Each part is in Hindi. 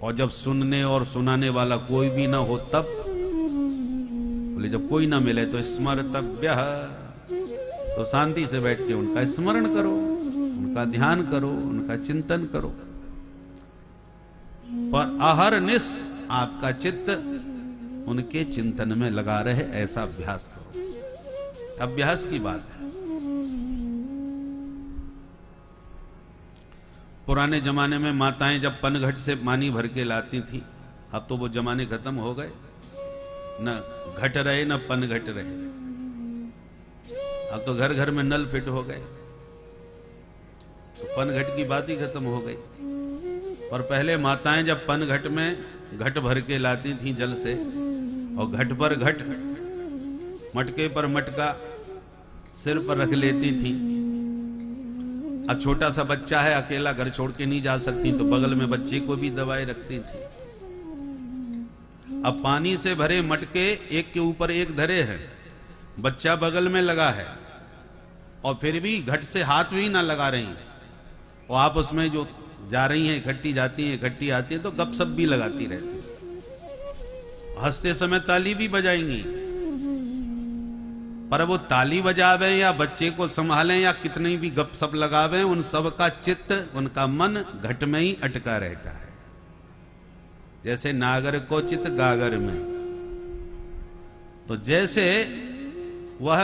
और जब सुनने और सुनाने वाला कोई भी ना हो तब? बोले जब कोई ना मिले तो स्मर्तव्य, तो शांति से बैठ के उनका स्मरण करो, उनका ध्यान करो, उनका चिंतन करो। पर अहरनिश आपका चित्त उनके चिंतन में लगा रहे, ऐसा अभ्यास करो। अभ्यास की बात है। पुराने जमाने में माताएं जब पनघट से पानी भर के लाती थी, अब तो वो जमाने खत्म हो गए, न घट रहे न पनघट रहे। अब तो घर घर में नल फिट हो गए, तो पनघट की बात ही खत्म हो गई। पर पहले माताएं जब पनघट में घट भर के लाती थी जल से, और घट पर घट, मटके पर मटका सिर पर रख लेती थी। अब छोटा सा बच्चा है, अकेला घर छोड़ के नहीं जा सकती, तो बगल में बच्चे को भी दबाए रखती थी। अब पानी से भरे मटके एक के ऊपर एक धरे हैं, बच्चा बगल में लगा है, और फिर भी घट से हाथ भी ना लगा रही, और आप उसमें जो जा रही हैं, इकट्ठी जाती हैं, इकट्ठी आती हैं, तो गपशप भी लगाती रहती हैं, हंसते समय ताली भी बजाएंगी। पर वो ताली बजावे या बच्चे को संभालें या कितनी भी गपशप लगावे, उन सब का चित्त, उनका मन घट में ही अटका रहता है। जैसे नागर को चित्त गागर में, तो जैसे वह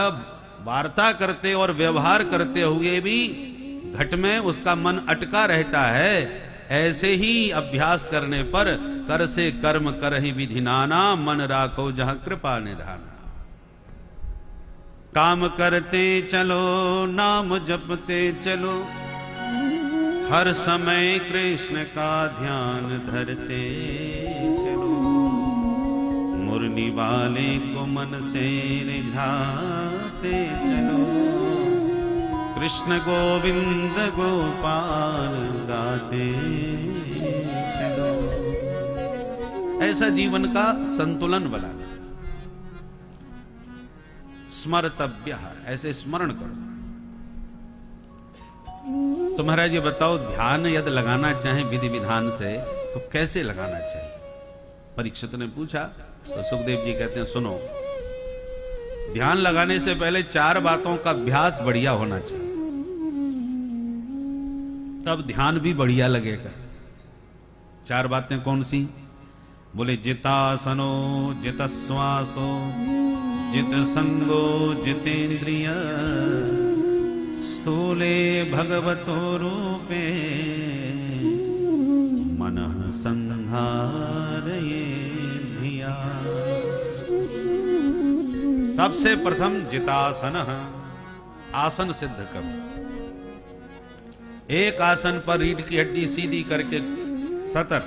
वार्ता करते और व्यवहार करते हुए भी घट में उसका मन अटका रहता है, ऐसे ही अभ्यास करने पर कर से कर्म करहि विधि नाना, मन राखो जहां कृपा निधाना। काम करते चलो, नाम जपते चलो, हर समय कृष्ण का ध्यान धरते चलो, मुरली वाले को मन से रिझाते चलो, कृष्ण गोविंद गोपाल गाते चलो। ऐसा जीवन का संतुलन बनाना। स्मर्तव्य, ऐसे स्मरण करो। तो महाराज ये बताओ, ध्यान यदि लगाना चाहे विधि विधान से तो कैसे लगाना चाहिए? परीक्षित ने पूछा, तो सुखदेव जी कहते हैं सुनो, ध्यान लगाने से पहले 4 बातों का अभ्यास बढ़िया होना चाहिए, तब ध्यान भी बढ़िया लगेगा। 4 बातें कौन सी? बोले जितासनो, जितश्वासो, जित संगो, जितेंद्रिय, स्थूले भगवतो रूपे, मनः संहारये धिया। सबसे प्रथम जितासन, आसन सिद्ध करो। एक आसन पर रीढ़ की हड्डी सीधी करके सतर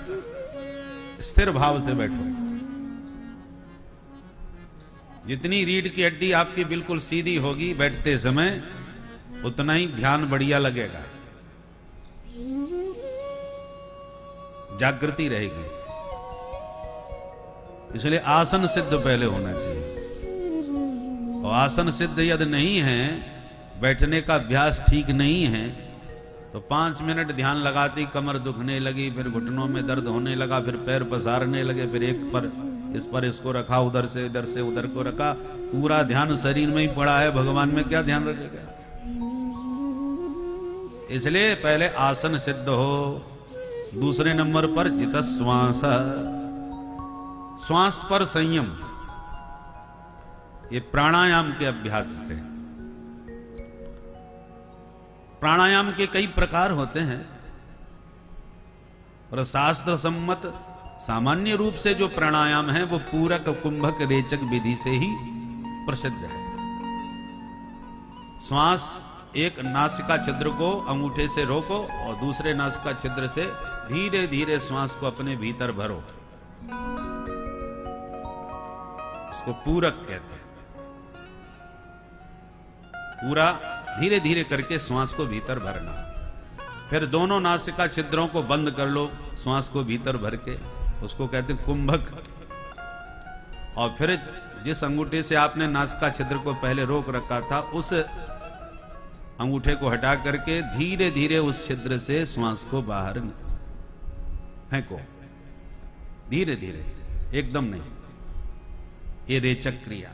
स्थिर भाव से बैठो। जितनी रीढ़ की हड्डी आपकी बिल्कुल सीधी होगी बैठते समय, उतना ही ध्यान बढ़िया लगेगा, जागृति रहेगी। इसलिए आसन सिद्ध पहले होना चाहिए। और आसन सिद्ध यदि नहीं है, बैठने का अभ्यास ठीक नहीं है, तो 5 मिनट ध्यान लगाती कमर दुखने लगी, फिर घुटनों में दर्द होने लगा, फिर पैर पसारने लगे, फिर एक पर इसको रखा, उधर से इधर से उधर को रखा, पूरा ध्यान शरीर में ही पड़ा है, भगवान में क्या ध्यान रखेगा? इसलिए पहले आसन सिद्ध हो। दूसरे नंबर पर जितश्वास, श्वास पर संयम, ये प्राणायाम के अभ्यास से। प्राणायाम के कई प्रकार होते हैं, और शास्त्र सम्मत सामान्य रूप से जो प्राणायाम है वो पूरक कुंभक रेचक विधि से ही प्रसिद्ध है। श्वास, एक नासिका छिद्र को अंगूठे से रोको और दूसरे नासिका छिद्र से धीरे धीरे श्वास को अपने भीतर भरो, इसको पूरक कहते हैं। पूरा धीरे धीरे करके श्वास को भीतर भरना। फिर दोनों नासिका छिद्रों को बंद कर लो, श्वास को भीतर भर के, उसको कहते हैं कुंभक। और फिर जिस अंगूठे से आपने नासिका छिद्र को पहले रोक रखा था, उस अंगूठे को हटा करके धीरे धीरे उस छिद्र से श्वास को बाहर फेंको। धीरे धीरे, एकदम नहीं। ये रेचक क्रिया,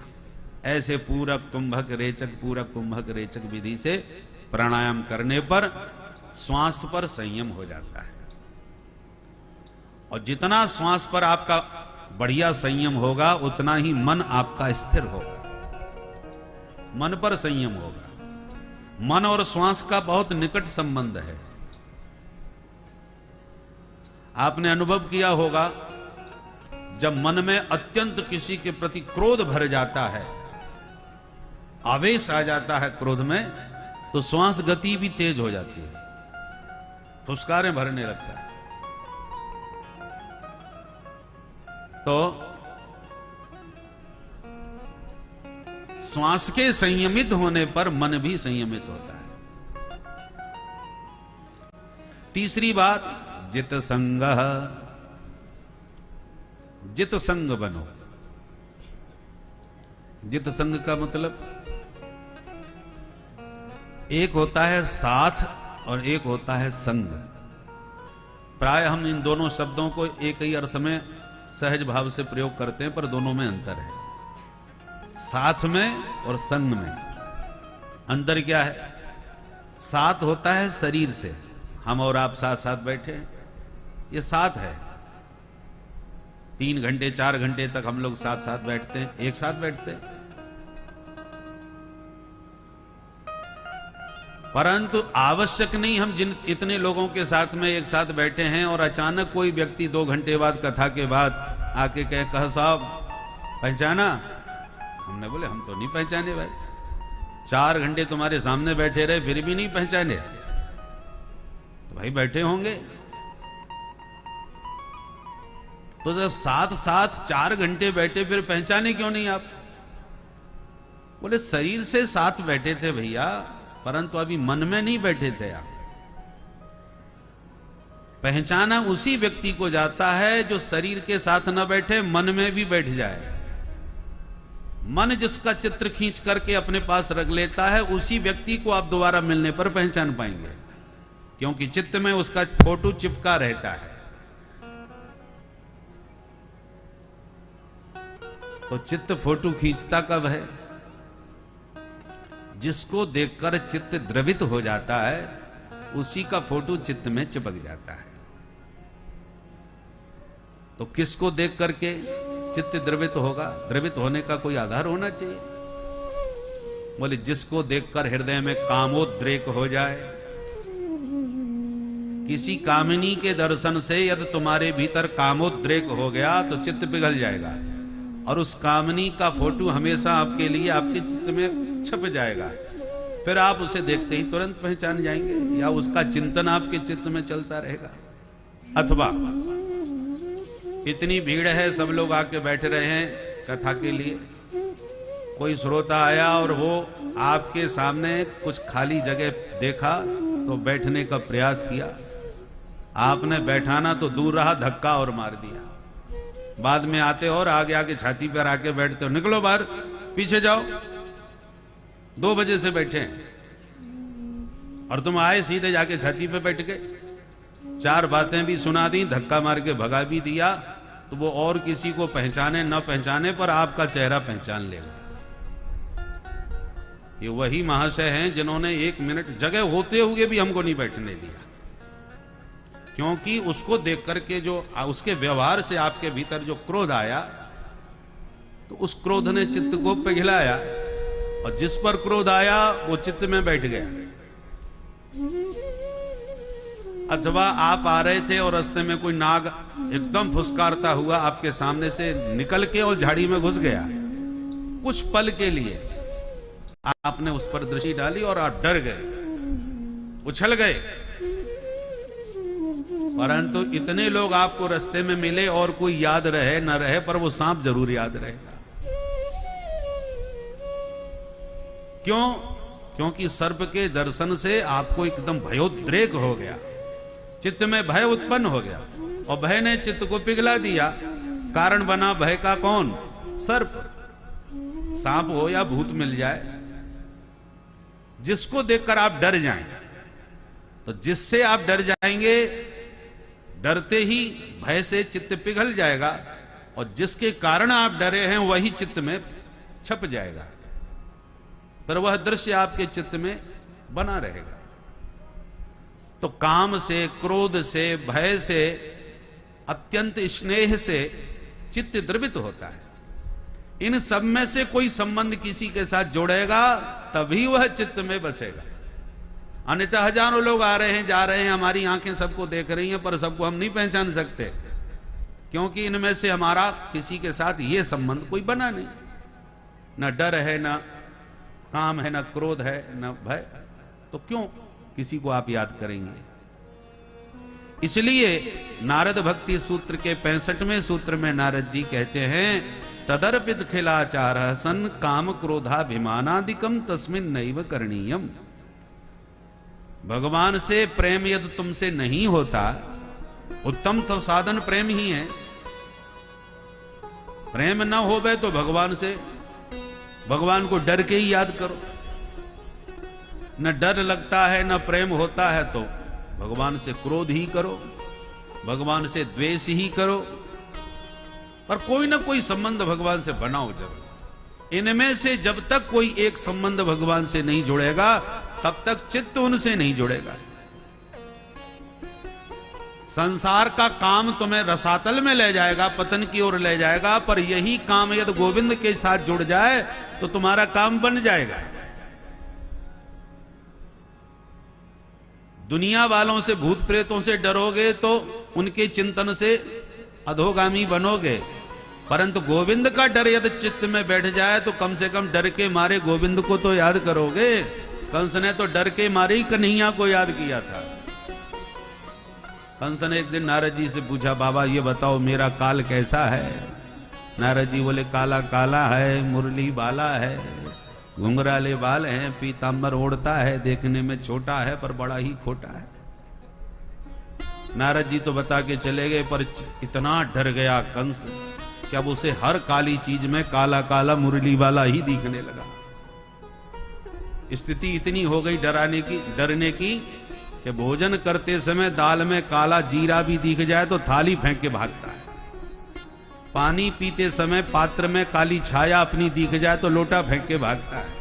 ऐसे पूरक कुंभक रेचक पूरक कुंभक रेचक विधि से प्राणायाम करने पर श्वास पर संयम हो जाता है। और जितना श्वास पर आपका बढ़िया संयम होगा उतना ही मन आपका स्थिर होगा, मन पर संयम होगा। मन और श्वास का बहुत निकट संबंध है। आपने अनुभव किया होगा, जब मन में अत्यंत किसी के प्रति क्रोध भर जाता है, आवेश आ जाता है क्रोध में, तो श्वास गति भी तेज हो जाती है, फुसकारें भरने लगता है। तो श्वास के संयमित होने पर मन भी संयमित होता है। तीसरी बात, जित संग, जित संग बनो। जित संग का मतलब एक होता है साथ और एक होता है संग। प्राय हम इन दोनों शब्दों को एक ही अर्थ में सहज भाव से प्रयोग करते हैं, पर दोनों में अंतर है। साथ में और संग में अंतर क्या है? साथ होता है शरीर से, हम और आप साथ साथ बैठे हैं, ये साथ है। 3 घंटे 4 घंटे तक हम लोग साथ साथ बैठते हैं, एक साथ बैठते हैं। परंतु आवश्यक नहीं हम जिन इतने लोगों के साथ में एक साथ बैठे हैं और अचानक कोई व्यक्ति 2 घंटे बाद कथा के बाद आके कह साहब पहचाना? हमने बोले हम तो नहीं पहचाने भाई, 4 घंटे तुम्हारे सामने बैठे रहे फिर भी नहीं पहचाने, तो भाई बैठे होंगे। तो जब साथ साथ 4 घंटे बैठे फिर पहचाने क्यों नहीं आप? बोले शरीर से साथ बैठे थे भैया, परंतु अभी मन में नहीं बैठे थे आप। पहचाना उसी व्यक्ति को जाता है जो शरीर के साथ न बैठे मन में भी बैठ जाए। मन जिसका चित्र खींच करके अपने पास रख लेता है, उसी व्यक्ति को आप दोबारा मिलने पर पहचान पाएंगे, क्योंकि चित्त में उसका फोटो चिपका रहता है। तो चित्त फोटो खींचता कब है? जिसको देखकर चित्त द्रवित हो जाता है, उसी का फोटो चित्त में चिपक जाता है। तो किसको देख करके चित्त द्रवित होगा? द्रवित होने का कोई आधार होना चाहिए। बोले जिसको देखकर हृदय में कामोद्रेक हो जाए। किसी कामिनी के दर्शन से यदि तुम्हारे भीतर कामोद्रेक हो गया तो चित्त पिघल जाएगा, और उस कामनी का फोटो हमेशा आपके लिए आपके चित्त में छप जाएगा। फिर आप उसे देखते ही तुरंत पहचान जाएंगे, या उसका चिंतन आपके चित्त में चलता रहेगा। अथवा इतनी भीड़ है, सब लोग आके बैठे रहे हैं कथा के लिए, कोई श्रोता आया और वो आपके सामने कुछ खाली जगह देखा तो बैठने का प्रयास किया, आपने बैठाना तो दूर रहा, धक्का और मार दिया। बाद में आते और आगे आगे छाती पर आके बैठते हो, निकलो बाहर, पीछे जाओ, 2 बजे से बैठे हैं और तुम आए सीधे जाके छाती पे बैठ गए, 4 बातें भी सुना दी, धक्का मार के भगा भी दिया, तो वो और किसी को पहचाने न पहचाने पर आपका चेहरा पहचान लेगा। ये वही महाशय हैं जिन्होंने 1 मिनट जगह होते हुए भी हमको नहीं बैठने दिया, क्योंकि उसको देख करके जो उसके व्यवहार से आपके भीतर जो क्रोध आया, तो उस क्रोध ने चित्त को पिघलाया, और जिस पर क्रोध आया वो चित्त में बैठ गया। अथवा आप आ रहे थे और रास्ते में कोई नाग एकदम फुसकारता हुआ आपके सामने से निकल के और झाड़ी में घुस गया, कुछ पल के लिए आपने उस पर दृष्टि डाली और आप डर गए, उछल गए, परंतु इतने लोग आपको रास्ते में मिले और कोई याद रहे न रहे, पर वो सांप जरूर याद रहेगा। क्यों? क्योंकि सर्प के दर्शन से आपको एकदम भयोद्रेक हो गया, चित्त में भय उत्पन्न हो गया, और भय ने चित्त को पिघला दिया। कारण बना भय का कौन? सर्प। सांप हो या भूत मिल जाए, जिसको देखकर आप डर जाएं, तो जिससे आप डर जाएंगे डरते ही भय से चित्त पिघल जाएगा और जिसके कारण आप डरे हैं वही चित्त में छप जाएगा, पर वह दृश्य आपके चित्त में बना रहेगा। तो काम से, क्रोध से, भय से, अत्यंत स्नेह से चित्त द्रवित होता है। इन सब में से कोई संबंध किसी के साथ जोड़ेगा तभी वह चित्त में बसेगा। अन्यथा हजारों लोग आ रहे हैं, जा रहे हैं, हमारी आंखें सबको देख रही हैं, पर सबको हम नहीं पहचान सकते, क्योंकि इनमें से हमारा किसी के साथ यह संबंध कोई बना नहीं। न डर है, न काम है, न क्रोध है, न भय, तो क्यों किसी को आप याद करेंगे? इसलिए नारद भक्ति सूत्र के 65वें सूत्र में नारद जी कहते हैं, तदर्पित खिलाचार सन काम क्रोधाभिमानादिकम तस्मिन् नैव करणीयम। भगवान से प्रेम यदि तुमसे नहीं होता, उत्तम तो साधन प्रेम ही है। प्रेम ना होवे तो भगवान को डर के ही याद करो। न डर लगता है न प्रेम होता है तो भगवान से क्रोध ही करो, भगवान से द्वेष ही करो, पर कोई ना कोई संबंध भगवान से बनाओ जरूर। इनमें से जब तक कोई एक संबंध भगवान से नहीं जुड़ेगा तब तक चित्त उनसे नहीं जुड़ेगा। संसार का काम तुम्हें रसातल में ले जाएगा, पतन की ओर ले जाएगा, पर यही काम यदि गोविंद के साथ जुड़ जाए तो तुम्हारा काम बन जाएगा। दुनिया वालों से, भूत प्रेतों से डरोगे तो उनके चिंतन से अधोगामी बनोगे, परंतु गोविंद का डर यदि चित्त में बैठ जाए तो कम से कम डर के मारे गोविंद को तो याद करोगे। कंस ने तो डर के मारे ही कन्हैया को याद किया था। कंस ने एक दिन नारद जी से पूछा, बाबा ये बताओ मेरा काल कैसा है? नारद जी बोले, काला काला है, मुरली बाला है, घुंघराले बाल हैं, पीतांबर ओढ़ता है, देखने में छोटा है पर बड़ा ही खोटा है। नारद जी तो बता के चले गए, पर इतना डर गया कंस कि अब उसे हर काली चीज में काला काला मुरली वाला ही दिखने लगा। स्थिति इतनी हो गई डरने की कि भोजन करते समय दाल में काला जीरा भी दिख जाए तो थाली फेंक के भागता है। पानी पीते समय पात्र में काली छाया अपनी दिख जाए तो लोटा फेंक के भागता है।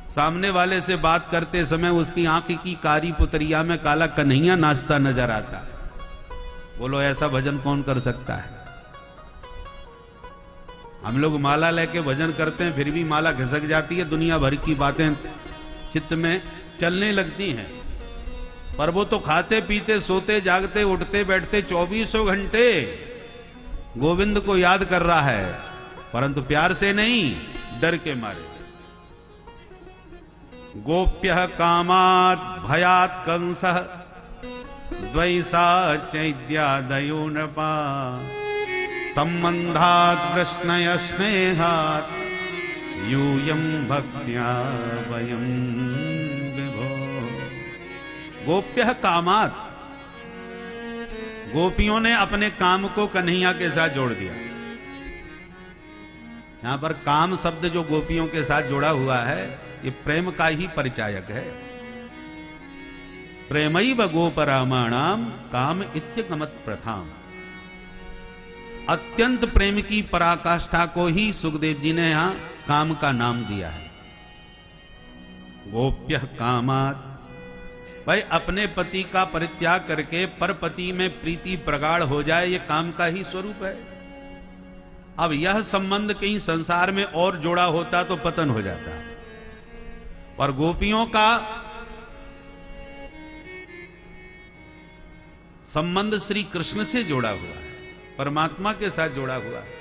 सामने वाले से बात करते समय उसकी आंख की कारी पुतरिया में काला कन्हैया नाचता नजर आता है। बोलो ऐसा भजन कौन कर सकता है? हम लोग माला लेके भजन करते हैं, फिर भी माला घिसक जाती है, दुनिया भर की बातें चित्त में चलने लगती हैं, पर वो तो खाते पीते सोते जागते उठते बैठते 24 घंटे गोविंद को याद कर रहा है, परंतु प्यार से नहीं, डर के मारे। गोप्यः कामात् भयात् कंसः द्वैषात् चैद्यादयो नृपा सम्बन्धात् कृष्णय स्नेहात् यूयं भक्त्या वयं विभो। गोप्यः कामात्, गोपियों ने अपने काम को कन्हैया के साथ जोड़ दिया। यहां पर काम शब्द जो गोपियों के साथ जुड़ा हुआ है ये प्रेम का ही परिचायक है। प्रेमैव गोपरामाणाम काम इत्यगमत् प्रथाम। अत्यंत प्रेम की पराकाष्ठा को ही सुखदेव जी ने यहां काम का नाम दिया है। गोप्यः कामात्, भाई अपने पति का परित्याग करके पर पति में प्रीति प्रगाढ़ हो जाए, ये काम का ही स्वरूप है। अब यह संबंध कहीं संसार में और जोड़ा होता तो पतन हो जाता, और गोपियों का संबंध श्री कृष्ण से जोड़ा हुआ है, परमात्मा के साथ जोड़ा हुआ है।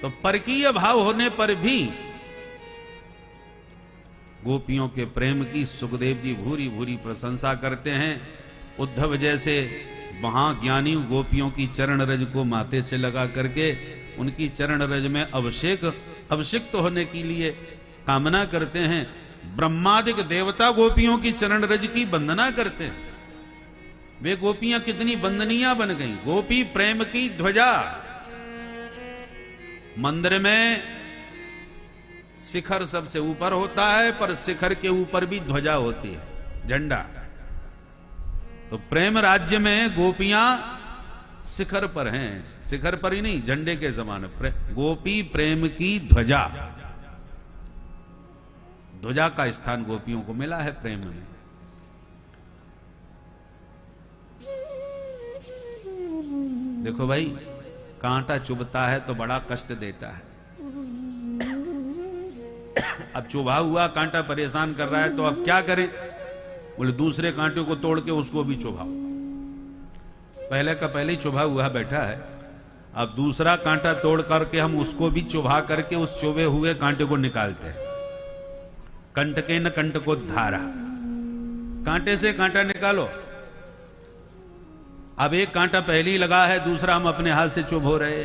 तो परकीय भाव होने पर भी गोपियों के प्रेम की सुखदेव जी भूरी भूरी प्रशंसा करते हैं। उद्धव जैसे महाज्ञानी गोपियों की चरण रज को माथे से लगा करके उनकी चरण रज में अभिषिक्त होने के लिए कामना करते हैं। ब्रह्मादिक देवता गोपियों की चरण रज की वंदना करते हैं। वे गोपियां कितनी वंदनीय बन गईं। गोपी प्रेम की ध्वजा। मंदिर में शिखर सबसे ऊपर होता है, पर शिखर के ऊपर भी ध्वजा होती है, झंडा। तो प्रेम राज्य में गोपियां शिखर पर हैं, शिखर पर ही नहीं, झंडे के समान। गोपी प्रेम की ध्वजा, ध्वजा का स्थान गोपियों को मिला है प्रेम में। देखो भाई, कांटा चुभता है तो बड़ा कष्ट देता है। अब चुभा हुआ कांटा परेशान कर रहा है तो अब क्या करें? बोले दूसरे कांटे को तोड़ के उसको भी चुभाओ। पहले का पहले ही चुभा हुआ बैठा है, अब दूसरा कांटा तोड़ करके हम उसको भी चुभा करके उस चुभे हुए कांटे को निकालते हैं। कंटके न कंट को धारा, कांटे से कांटा निकालो। अब एक कांटा पहले ही लगा है, दूसरा हम अपने हाथ से चुभ हो रहे।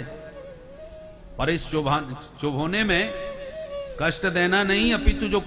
पर इस चुभोने में कष्ट देना नहीं, अपितु जो